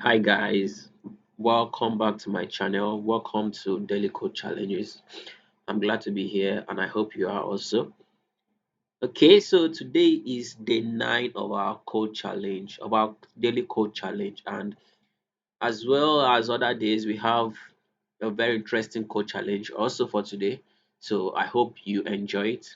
Hi guys, welcome back to my channel. Welcome to Daily Code Challenges. I'm glad to be here and I hope you are also. Okay, so today is day 9 of our code challenge, of our daily code challenge, and as well as other days, we have a very interesting code challenge also for today. So I hope you enjoy it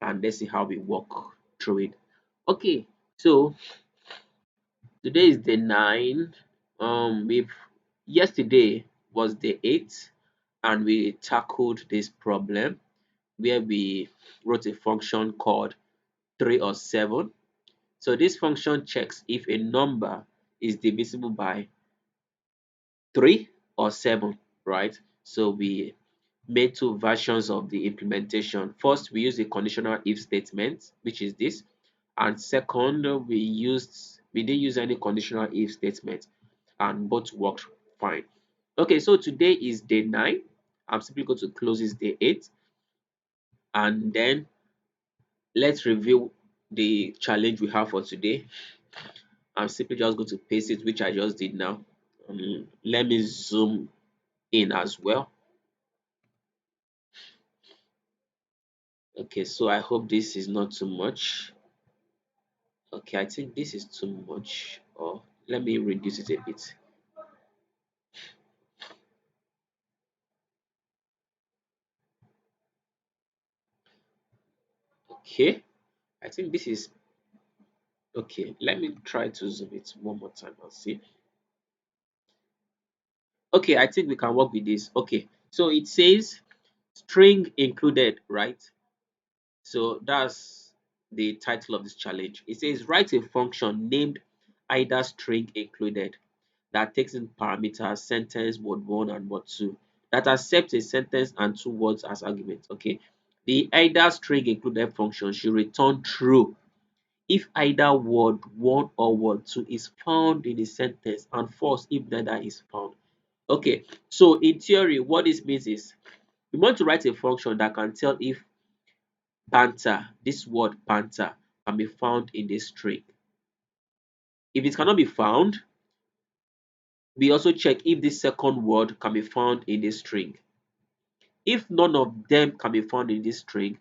and let's see how we walk through it. Okay, so today is day 9. We've Yesterday was day 8 and we tackled this problem where we wrote a function called 3 or 7. So this function checks if a number is divisible by 3 or 7, right? So we made two versions of the implementation. First, we used a conditional if statement, which is this, and second, we didn't use any conditional if statement, and both worked fine. Okay, so today is day 9. I'm simply going to close this day 8, and then let's review the challenge we have for today. I'm simply just going to paste it, which I just did now. Let me zoom in as well. Okay, so I hope this is not too much. Okay, I think this is too much. Or let me reduce it a bit. Okay, I think this is okay. Let me try to zoom it one more time and see. Okay, I think we can work with this. Okay, so it says string included, right? So that's the title of this challenge. It says write a function named either string included that takes in parameters sentence, word 1 and word 2 that accepts a sentence and two words as arguments. Okay, the either string included function should return true if either word 1 or word 2 is found in the sentence and false if neither is found. Okay, so in theory, what this means is we want to write a function that can tell if panther, this word panther, can be found in this string. If it cannot be found, we also check if this second word can be found in this string. If none of them can be found in this string,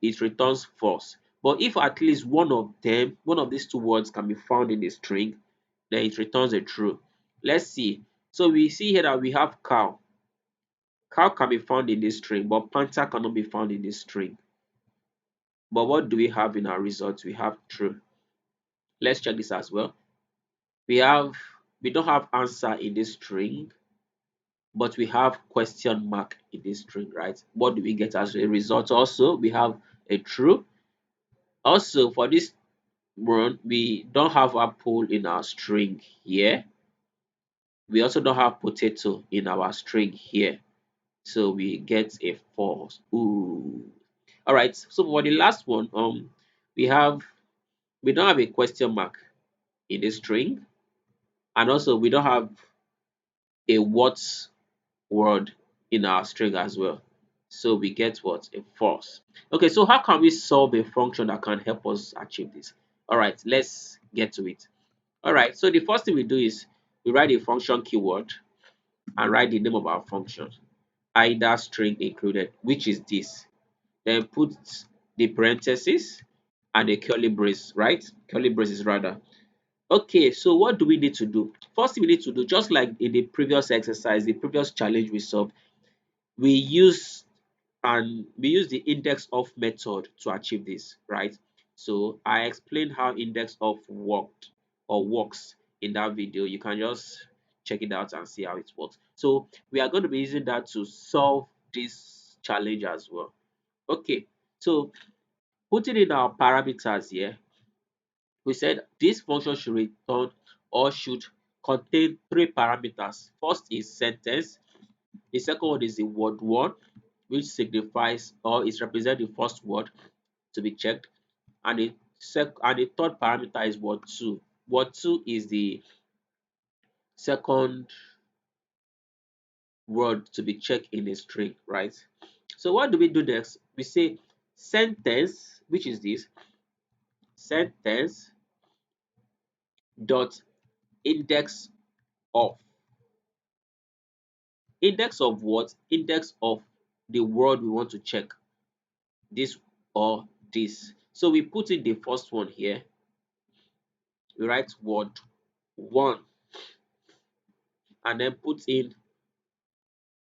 it returns false. But if at least one of these two words can be found in the string, then it returns a true. Let's see. So we see here that we have cow. Cow can be found in this string, but panther cannot be found in this string. But what do we have in our results? We have true. Let's check this as well. We have we don't have answer in this string, but we have question mark in this string, right? What do we get as a result? Also, we have a true. Also, for this one, we don't have apple in our string here. We also don't have potato in our string here. So we get a false. Ooh. All right. So for the last one, we don't have a question mark in the string, and also we don't have a what word in our string as well. So we get what? A false. Okay, so how can we solve a function that can help us achieve this? All right, let's get to it. All right, so the first thing we do is we write a function keyword and write the name of our function, either string included, which is this. Then put the parentheses and a curly brace, right? Curly braces rather. Okay, so what do we need to do? First thing we need to do, just like in the previous exercise, the previous challenge we solved, we use we use the index of method to achieve this, right? So I explained how index of worked or works in that video. You can just check it out and see how it works. So we are going to be using that to solve this challenge as well. Okay, so putting in our parameters here, we said this function should return or should contain three parameters. First is sentence, the second one is the word one, which signifies or is represent the first word to be checked, and the third parameter is word two. Word two is the second word to be checked in a string, right? So what do we do next? We say sentence, which is this sentence dot index of. Index of what? Index of the word we want to check, this or this. So we put in the first one here. We write word 1 and then put in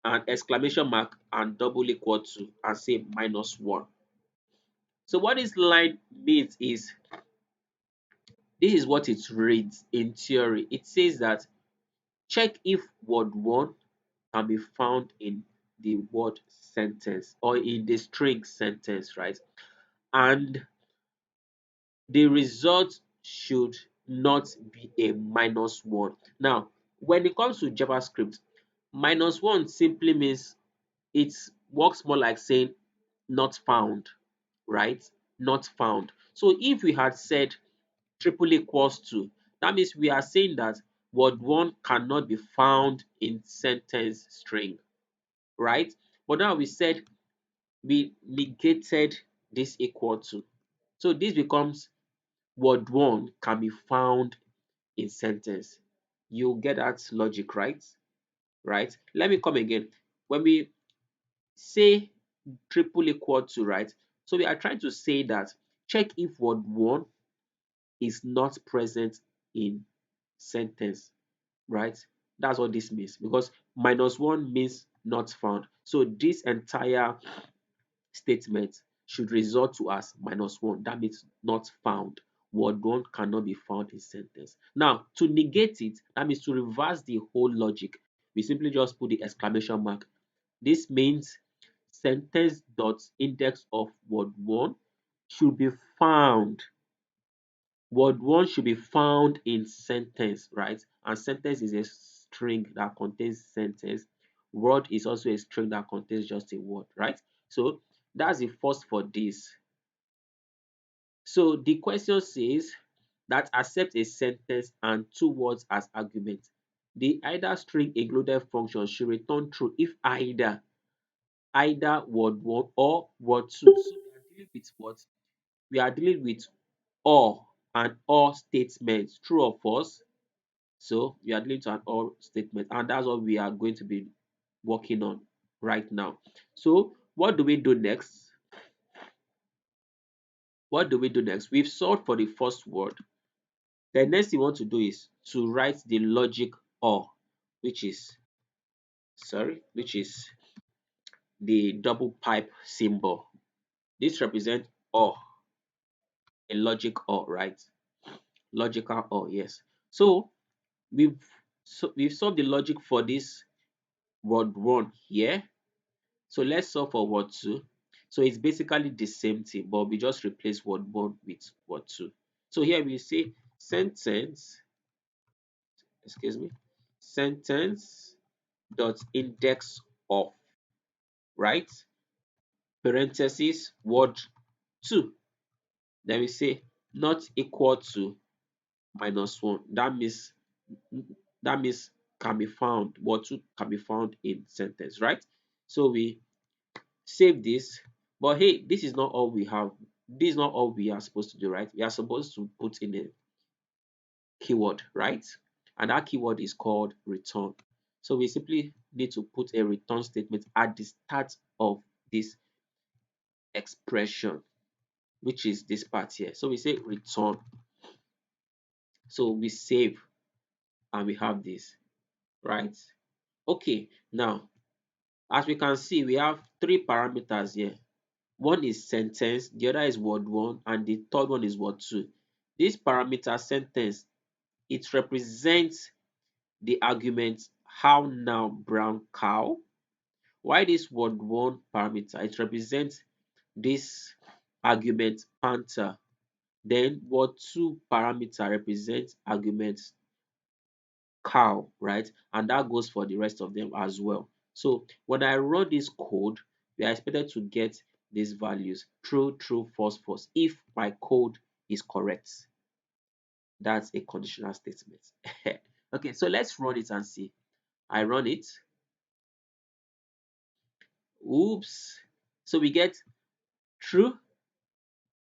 an exclamation mark and double equal to and say -1. So what this line means is, this is what it reads in theory. It says that check if word 1 can be found in the word sentence or in the string sentence, right? And the result should not be a -1. Now, when it comes to JavaScript, -1 simply means it works more like saying not found, right? Not found. So if we had said triple equals to, that means we are saying that word 1 cannot be found in sentence string, right? But now we said we negated this equal to. So this becomes word 1 can be found in sentence. You get that logic, right? Right? Let me come again. When we say triple equal to, right? So we are trying to say that check if word 1 is not present in sentence, right? That's what this means, because -1 means not found. So this entire statement should result to as -1. That means not found. Word 1 cannot be found in sentence. Now, to negate it, that means to reverse the whole logic, we simply just put the exclamation mark. This means sentence dot index of word 1 should be found. Word 1 should be found in sentence, right? And sentence is a string that contains sentence. Word is also a string that contains just a word, right? So that's the first for this. So the question says that accept a sentence and two words as argument. The either string included function should return true if either word 1 or word 2. So we are dealing with what? We are dealing with or and or statements, true or false. So we are dealing to an or statement, and that's what we are going to be working on right now. So what do we do next? What do we do next? We've solved for the first word. The next thing you want to do is to write the logic or, which is which is the double pipe symbol. This represents or, a logic or, right? Logical or, yes. So we've solved the logic for this word 1 here. So let's solve for word 2. So it's basically the same thing, but we just replace word 1 with word 2. So here we say sentence, excuse me, sentence dot index of, right? Parenthesis word 2. Then we say not equal to -1. That means can be found, word 2 can be found in sentence, right? So we save this. But hey, this is not all we have. This is not all we are supposed to do, right? We are supposed to put in a keyword, right? And that keyword is called return. So we simply need to put a return statement at the start of this expression, which is this part here. So we say return. So we save and we have this, right? Okay, now as we can see, we have three parameters here. One is sentence, the other is word 1, and the third one is word 2. This parameter sentence, it represents the argument how now brown cow. Why this word 1 parameter, it represents this argument panther. Then word 2 parameter represents argument cow, right? And that goes for the rest of them as well. So when I run this code, we are expected to get these values: true, true, false, false, if my code is correct. That's a conditional statement. Okay, so let's run it and see. I run it. Oops. So we get true,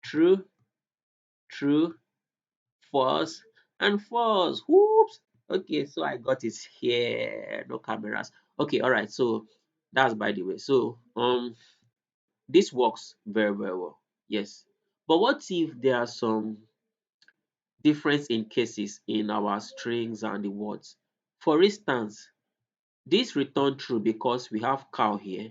true, true, false, and false. Whoops. Okay, so I got it here. No cameras. Okay, all right. So that's by the way. So this works very, very well. Yes. But what if there are some difference in cases in our strings and the words? For instance, this return true because we have cow here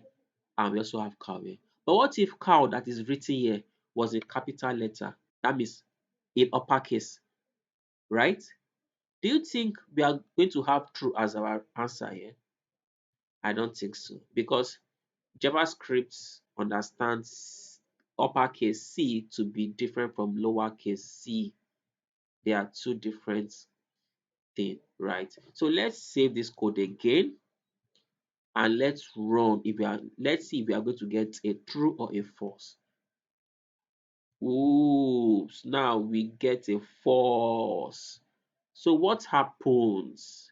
and we also have cow here. But what if cow that is written here was a capital letter? That means in uppercase, right? Do you think we are going to have true as our answer here? I don't think so, because JavaScript understands uppercase C to be different from lowercase c. They are two different things, right? So let's save this code again and let's run. If we are, let's see if we are going to get a true or a false. Oops, now we get a false. So what happens?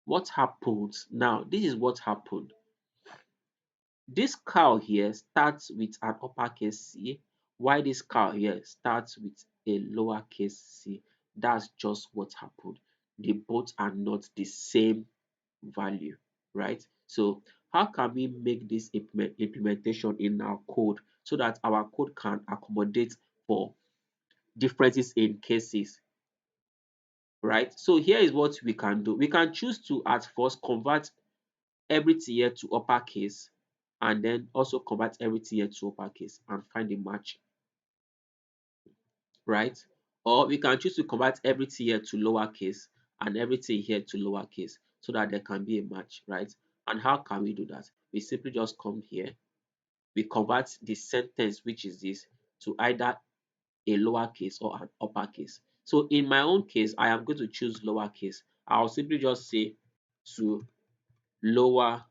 What happens now? This is what happened. This cow here starts with an uppercase C, while this cow here starts with a lowercase c. That's just what happened. They both are not the same value, right? So how can we make this implementation in our code so that our code can accommodate for differences in cases, right? So here is what we can do. We can choose to at first convert everything here to uppercase and then also convert everything here to uppercase and find a match, right? Or we can choose to convert everything here to lowercase and everything here to lowercase so that there can be a match, right? And how can we do that? We simply just come here, we convert the sentence, which is this, to either a lowercase or an uppercase. So in my own case, I am going to choose lowercase. I'll simply just say to lowercase,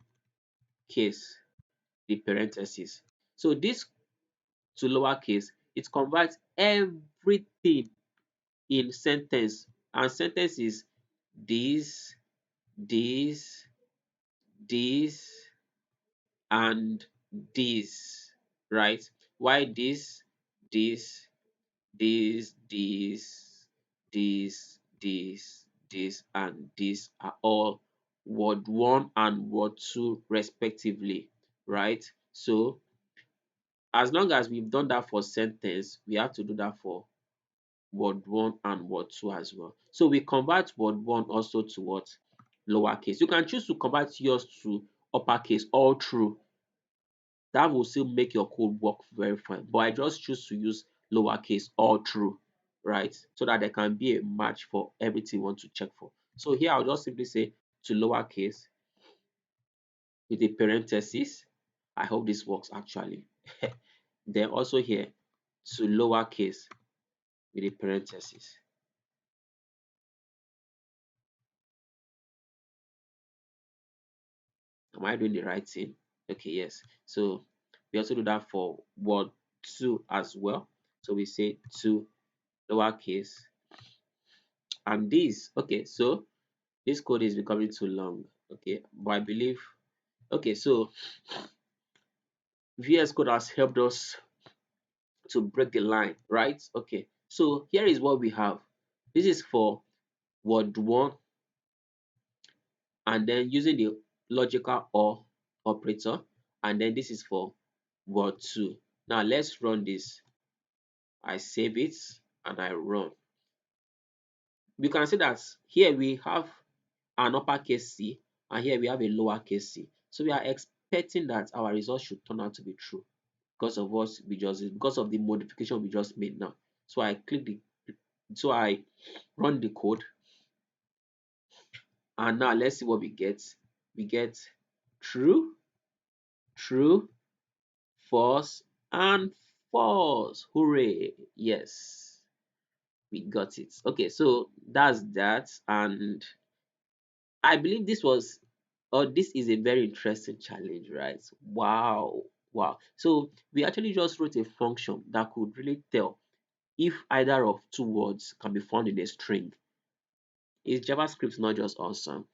the parentheses. So this to lowercase, it converts everything in sentence, and sentence is this, this, this, and this, right? Why this, this, this, and this are all word 1 and word 2 respectively, right? So as long as we've done that for sentence, we have to do that for word 1 and word 2 as well. So we convert word 1 also to what? Lowercase. You can choose to convert yours to uppercase all through. That will still make your code work very fine. But I just choose to use lowercase all through, right? So that there can be a match for everything you want to check for. So here I'll just simply say to lowercase with a parenthesis. I hope this works actually. Then also here to lowercase with a parenthesis. Am I doing the right thing? Okay, yes. So we also do that for word 2 as well. So we say to lowercase and this. Okay, so this code is becoming too long. Okay, but I believe, okay, so VS Code has helped us to break the line, right? Okay, so here is what we have. This is for word 1 and then using the logical or operator, and then this is for word 2. Now let's run this. I save it and I run. We can see that here we have an uppercase C and here we have a lowercase c. So we are expecting that our result should turn out to be true because of what we just did, because of the modification we just made now. So I click the, so I run the code and now let's see what we get. We get true, true, false, and false. Hooray! Yes, we got it. Okay, so that's that, and I believe this was, or this is a very interesting challenge, right? Wow, wow. So we actually just wrote a function that could really tell if either of two words can be found in a string. Is JavaScript not just awesome?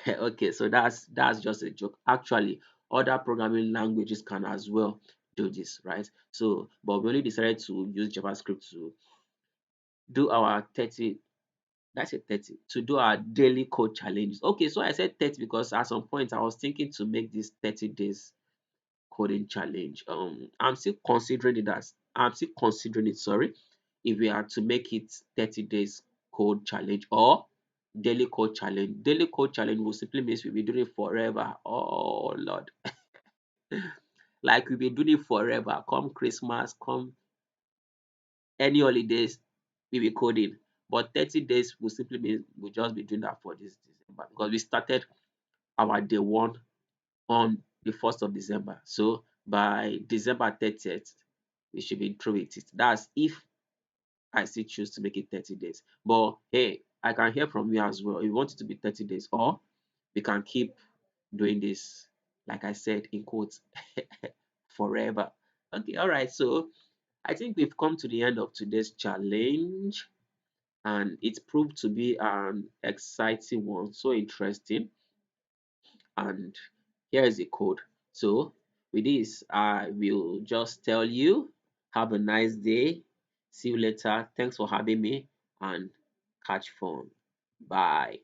Okay, so that's just a joke. Actually, other programming languages can as well do this, right? So, but we only decided to use JavaScript to do our 30 That's a 30 to do our daily code challenges. Okay, so I said 30 because at some point I was thinking to make this 30 days coding challenge. I'm still considering it, sorry, if we are to make it 30 days code challenge or daily code challenge. Daily code challenge will simply means we'll be doing it forever. Oh Lord. Like we'll be doing it forever. Come Christmas, come any holidays, we'll be coding. But 30 days will simply mean we'll just be doing that for this December because we started our day one on the 1st of December. So by December 30th, we should be through with it. That's if I still choose to make it 30 days. But hey, I can hear from you as well. If you want it to be 30 days, or we can keep doing this, like I said, in quotes, forever. Okay, all right. So I think we've come to the end of today's challenge, and it proved to be an exciting one, so interesting. And here is the code. So with this, I will just tell you, have a nice day. See you later. Thanks for having me and catch fun. Bye.